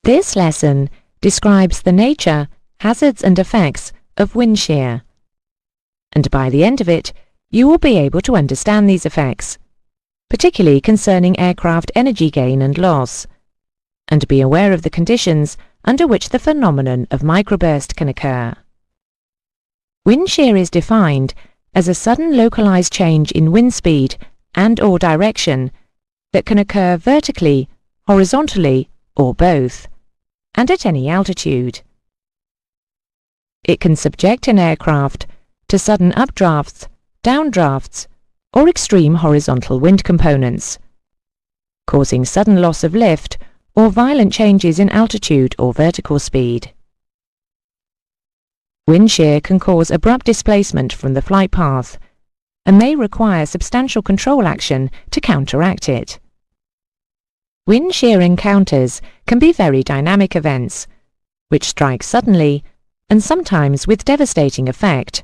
This lesson describes the nature, hazards and effects of wind shear. And by the end of it, you will be able to understand these effects, particularly concerning aircraft energy gain and loss, and be aware of the conditions under which the phenomenon of microburst can occur. Wind shear is defined as a sudden localized change in wind speed and/or direction that can occur vertically, horizontally, or both, and at any altitude. It can subject an aircraft to sudden updrafts, downdrafts, or extreme horizontal wind components, causing sudden loss of lift or violent changes in altitude or vertical speed. Wind shear can cause abrupt displacement from the flight path and may require substantial control action to counteract it. Wind shear encounters can be very dynamic events, which strike suddenly and sometimes with devastating effect,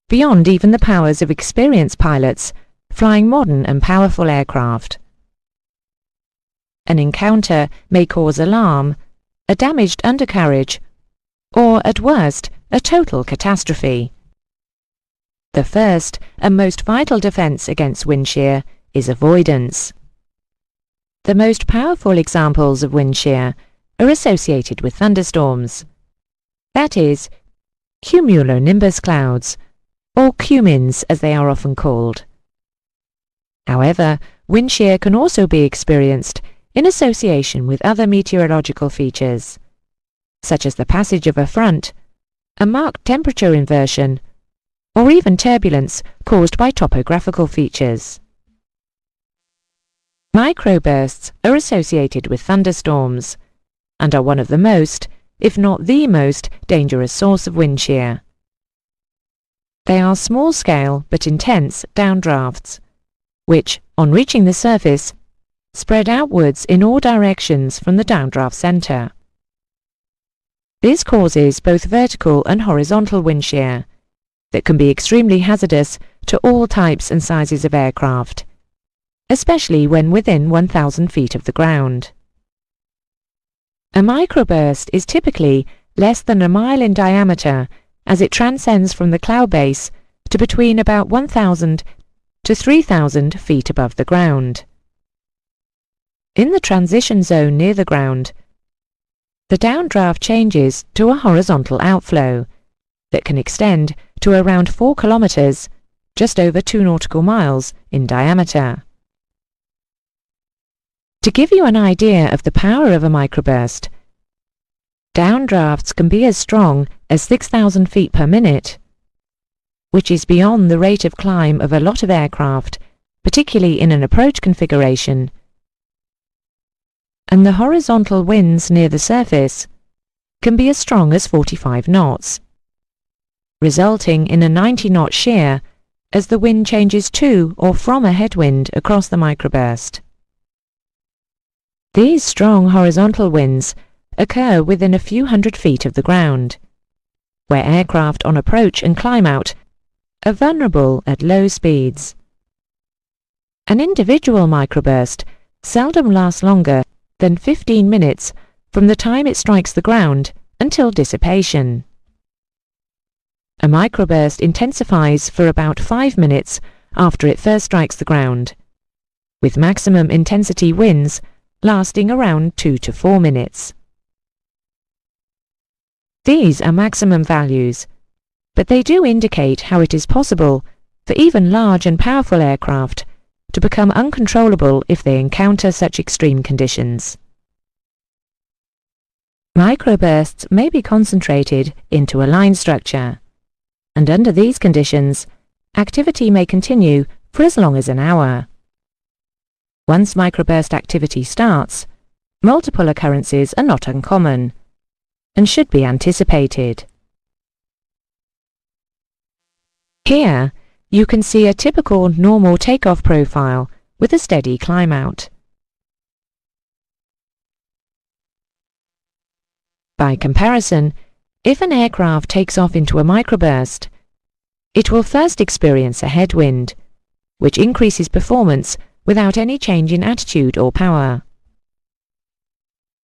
beyond even the powers of experienced pilots flying modern and powerful aircraft. An encounter may cause alarm, a damaged undercarriage, or, at worst, a total catastrophe. The first and most vital defense against wind shear is avoidance. The most powerful examples of wind shear are associated with thunderstorms. That is, cumulonimbus clouds, or cumins as they are often called. However, wind shear can also be experienced in association with other meteorological features, such as the passage of a front, a marked temperature inversion, or even turbulence caused by topographical features. Microbursts are associated with thunderstorms and are one of the most, if not the most, dangerous source of wind shear. They are small-scale but intense downdrafts, which, on reaching the surface, spread outwards in all directions from the downdraft centre. This causes both vertical and horizontal wind shear that can be extremely hazardous to all types and sizes of aircraft, especially when within 1,000 feet of the ground. A microburst is typically less than a mile in diameter as it transcends from the cloud base to between about 1,000 to 3,000 feet above the ground. In the transition zone near the ground, the downdraft changes to a horizontal outflow that can extend to around 4 kilometers, just over 2 nautical miles, in diameter. To give you an idea of the power of a microburst, downdrafts can be as strong as 6,000 feet per minute, which is beyond the rate of climb of a lot of aircraft, particularly in an approach configuration. And the horizontal winds near the surface can be as strong as 45 knots, resulting in a 90-knot shear as the wind changes to or from a headwind across the microburst. These strong horizontal winds occur within a few hundred feet of the ground, where aircraft on approach and climb out are vulnerable at low speeds. An individual microburst seldom lasts longer than 15 minutes from the time it strikes the ground until dissipation. A microburst intensifies for about 5 minutes after it first strikes the ground, with maximum intensity winds lasting around 2 to 4 minutes. These are maximum values, but they do indicate how it is possible for even large and powerful aircraft to become uncontrollable if they encounter such extreme conditions. Microbursts may be concentrated into a line structure, and under these conditions, activity may continue for as long as an hour. Once microburst activity starts, multiple occurrences are not uncommon and should be anticipated. Here, you can see a typical normal takeoff profile with a steady climb out. By comparison, if an aircraft takes off into a microburst, it will first experience a headwind, which increases performance without any change in attitude or power.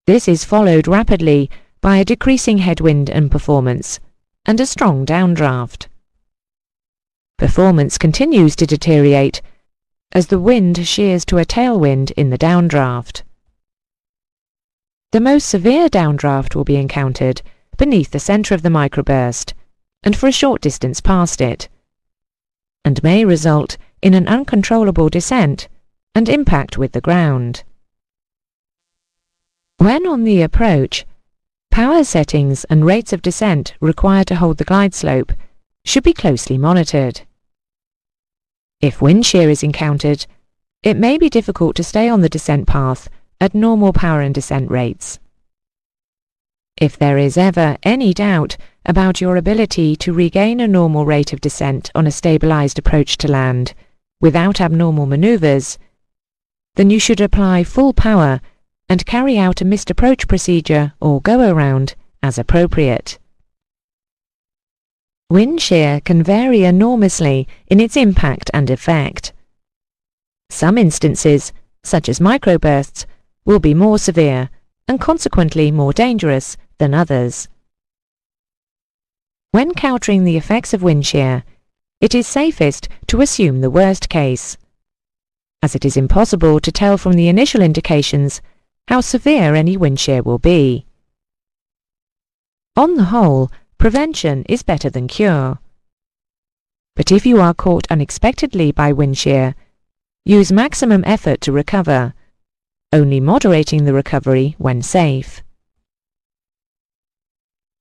This is followed rapidly by a decreasing headwind and performance, and a strong downdraft. Performance continues to deteriorate as the wind shears to a tailwind in the downdraft. The most severe downdraft will be encountered beneath the centre of the microburst and for a short distance past it, and may result in an uncontrollable descent and impact with the ground. When on the approach, power settings and rates of descent required to hold the glide slope should be closely monitored. If wind shear is encountered, it may be difficult to stay on the descent path at normal power and descent rates. If there is ever any doubt about your ability to regain a normal rate of descent on a stabilized approach to land without abnormal maneuvers, then you should apply full power and carry out a missed approach procedure or go-around as appropriate. Wind shear can vary enormously in its impact and effect. Some instances, such as microbursts, will be more severe and consequently more dangerous than others. When countering the effects of wind shear, it is safest to assume the worst case, as it is impossible to tell from the initial indications how severe any wind shear will be. On the whole, prevention is better than cure. But if you are caught unexpectedly by wind shear, use maximum effort to recover, only moderating the recovery when safe.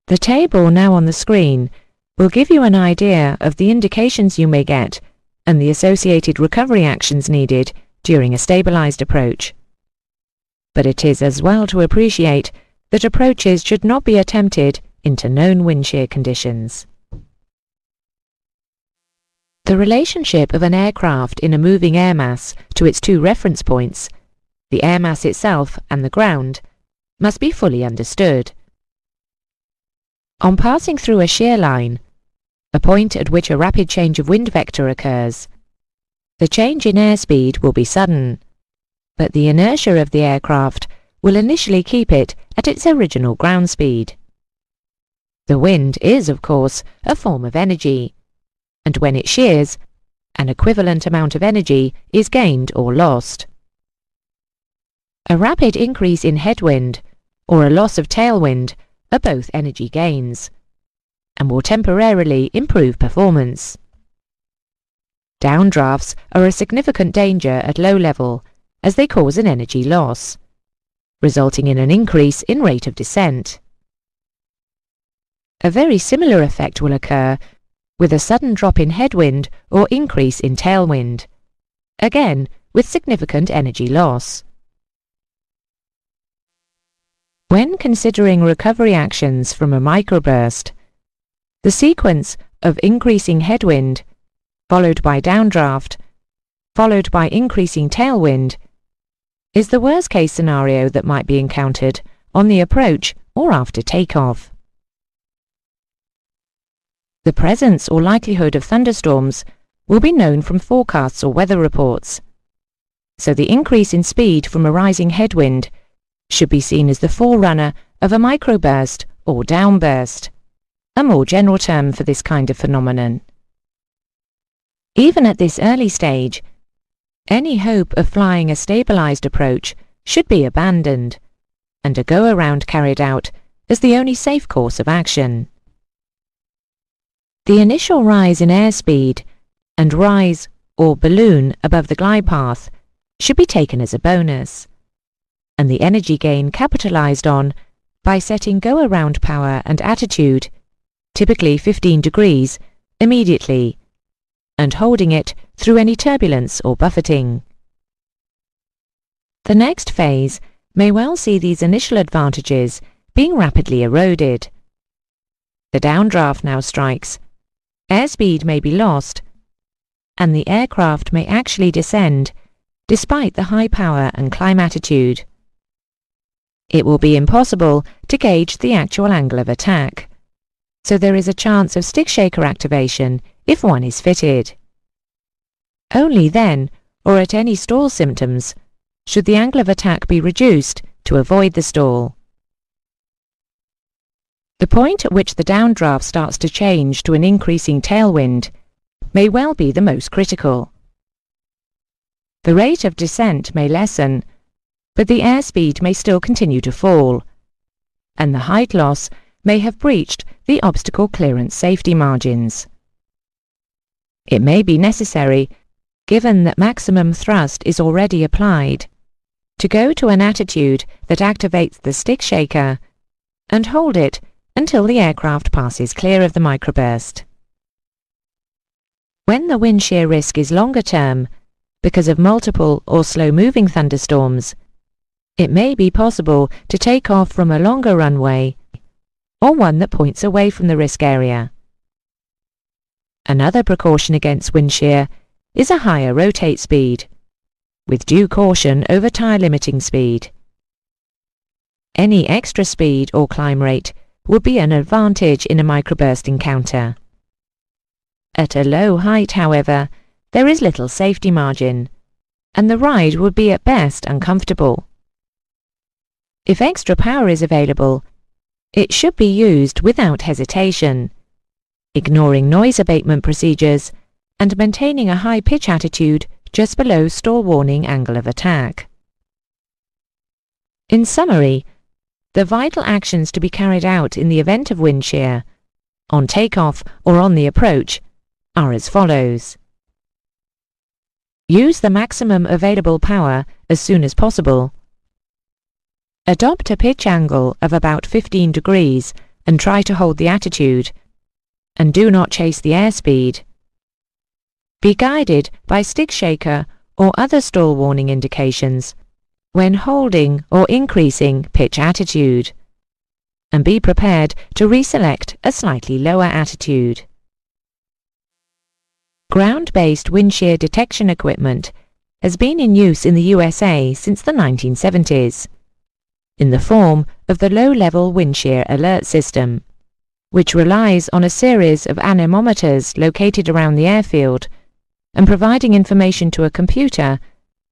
The table now on the screen will give you an idea of the indications you may get and the associated recovery actions needed during a stabilized approach. But it is as well to appreciate that approaches should not be attempted into known wind shear conditions. The relationship of an aircraft in a moving air mass to its two reference points, the air mass itself and the ground, must be fully understood. On passing through a shear line, a point at which a rapid change of wind vector occurs, the change in airspeed will be sudden, but the inertia of the aircraft will initially keep it at its original ground speed. The wind is, of course, a form of energy, and when it shears, an equivalent amount of energy is gained or lost. A rapid increase in headwind or a loss of tailwind are both energy gains, and will temporarily improve performance. Downdrafts are a significant danger at low level as they cause an energy loss, resulting in an increase in rate of descent. A very similar effect will occur with a sudden drop in headwind or increase in tailwind, again with significant energy loss. When considering recovery actions from a microburst, the sequence of increasing headwind, followed by downdraft, followed by increasing tailwind, is the worst-case scenario that might be encountered on the approach or after takeoff. The presence or likelihood of thunderstorms will be known from forecasts or weather reports, so the increase in speed from a rising headwind should be seen as the forerunner of a microburst or downburst, a more general term for this kind of phenomenon. Even at this early stage, any hope of flying a stabilized approach should be abandoned, and a go-around carried out as the only safe course of action. The initial rise in airspeed and rise or balloon above the glide path should be taken as a bonus, and the energy gain capitalized on by setting go-around power and attitude, typically 15 degrees, immediately, and holding it through any turbulence or buffeting. The next phase may well see these initial advantages being rapidly eroded. The downdraft now strikes, airspeed may be lost, and the aircraft may actually descend despite the high power and climb attitude. It will be impossible to gauge the actual angle of attack, so there is a chance of stick shaker activation if one is fitted. Only then, or at any stall symptoms, should the angle of attack be reduced to avoid the stall. The point at which the downdraft starts to change to an increasing tailwind may well be the most critical. The rate of descent may lessen, but the airspeed may still continue to fall, and the height loss may have breached the obstacle clearance safety margins. It may be necessary, given that maximum thrust is already applied, to go to an attitude that activates the stick shaker and hold it until the aircraft passes clear of the microburst. When the wind shear risk is longer term, because of multiple or slow-moving thunderstorms, it may be possible to take off from a longer runway or one that points away from the risk area. Another precaution against wind shear is a higher rotate speed, with due caution over tyre limiting speed. Any extra speed or climb rate would be an advantage in a microburst encounter. At a low height, however, there is little safety margin, and the ride would be at best uncomfortable. If extra power is available, it should be used without hesitation, ignoring noise abatement procedures and maintaining a high pitch attitude just below stall warning angle of attack. In summary, the vital actions to be carried out in the event of wind shear, on takeoff or on the approach, are as follows. Use the maximum available power as soon as possible. Adopt a pitch angle of about 15 degrees and try to hold the attitude, and do not chase the airspeed. Be guided by stick shaker or other stall warning indications when holding or increasing pitch attitude, and be prepared to reselect a slightly lower attitude. Ground-based wind shear detection equipment has been in use in the USA since the 1970s, in the form of the Low-Level Wind Shear Alert System, which relies on a series of anemometers located around the airfield and providing information to a computer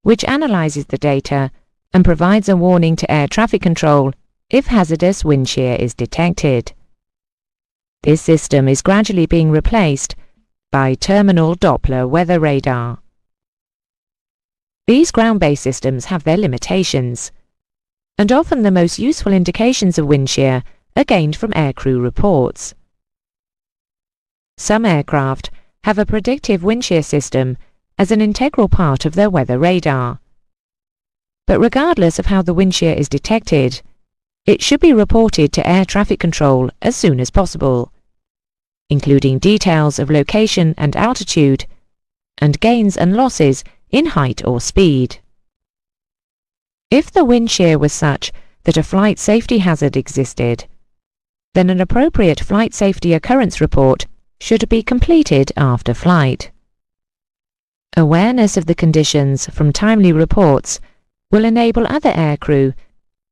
which analyzes the data and provides a warning to air traffic control if hazardous wind shear is detected. This system is gradually being replaced by terminal Doppler weather radar. These ground-based systems have their limitations, and often the most useful indications of wind shear are gained from aircrew reports. Some aircraft have a predictive wind shear system as an integral part of their weather radar. But regardless of how the wind shear is detected, it should be reported to air traffic control as soon as possible, including details of location and altitude, and gains and losses in height or speed. If the wind shear was such that a flight safety hazard existed, then an appropriate flight safety occurrence report should be completed after flight. Awareness of the conditions from timely reports will enable other aircrew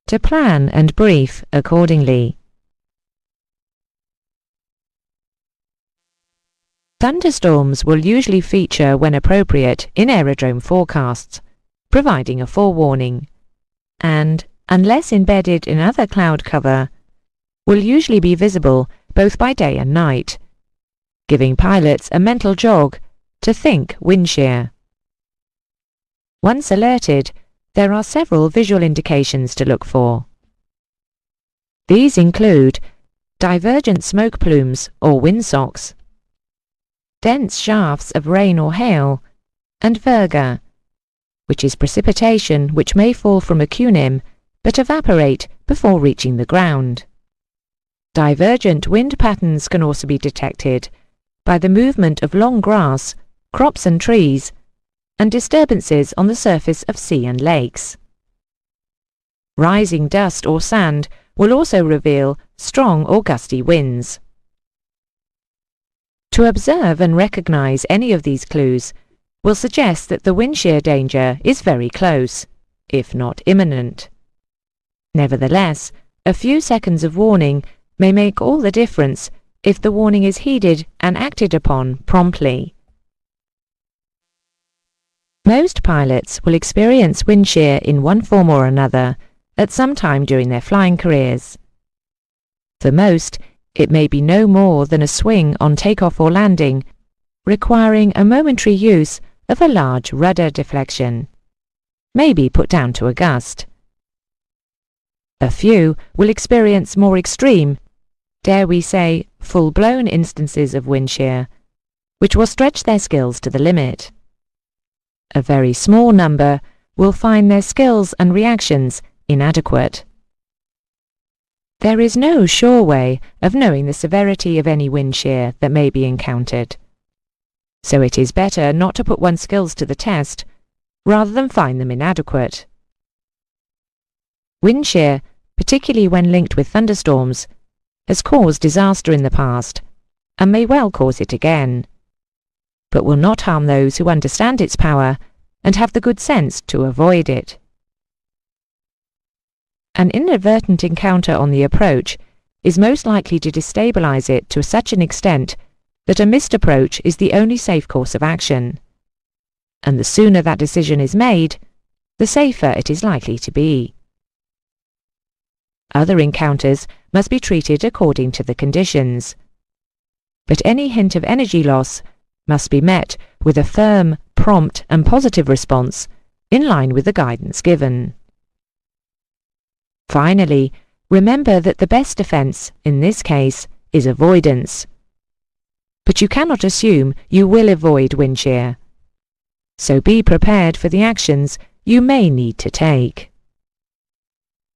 to plan and brief accordingly. Thunderstorms will usually feature when appropriate in aerodrome forecasts, providing a forewarning, and, unless embedded in other cloud cover, will usually be visible both by day and night, giving pilots a mental jog to think wind shear. Once alerted, there are several visual indications to look for. These include divergent smoke plumes or windsocks, dense shafts of rain or hail, and virga, which is precipitation which may fall from a cunim but evaporate before reaching the ground. Divergent wind patterns can also be detected by the movement of long grass, crops and trees, and disturbances on the surface of sea and lakes. Rising dust or sand will also reveal strong or gusty winds. To observe and recognize any of these clues will suggest that the wind shear danger is very close, if not imminent. Nevertheless, a few seconds of warning may make all the difference if the warning is heeded and acted upon promptly. Most pilots will experience wind shear in one form or another at some time during their flying careers. For most, it may be no more than a swing on takeoff or landing, requiring a momentary use of a large rudder deflection, maybe put down to a gust. A few will experience more extreme, dare we say, full-blown instances of wind shear, which will stretch their skills to the limit. A very small number will find their skills and reactions inadequate. There is no sure way of knowing the severity of any wind shear that may be encountered, so it is better not to put one's skills to the test rather than find them inadequate. Wind shear, particularly when linked with thunderstorms, has caused disaster in the past and may well cause it again, but will not harm those who understand its power and have the good sense to avoid it. An inadvertent encounter on the approach is most likely to destabilize it to such an extent that a missed approach is the only safe course of action, and the sooner that decision is made, the safer it is likely to be. Other encounters must be treated according to the conditions, but any hint of energy loss must be met with a firm, prompt and positive response in line with the guidance given. Finally, remember that the best defense, in this case, is avoidance. But you cannot assume you will avoid wind shear, so be prepared for the actions you may need to take.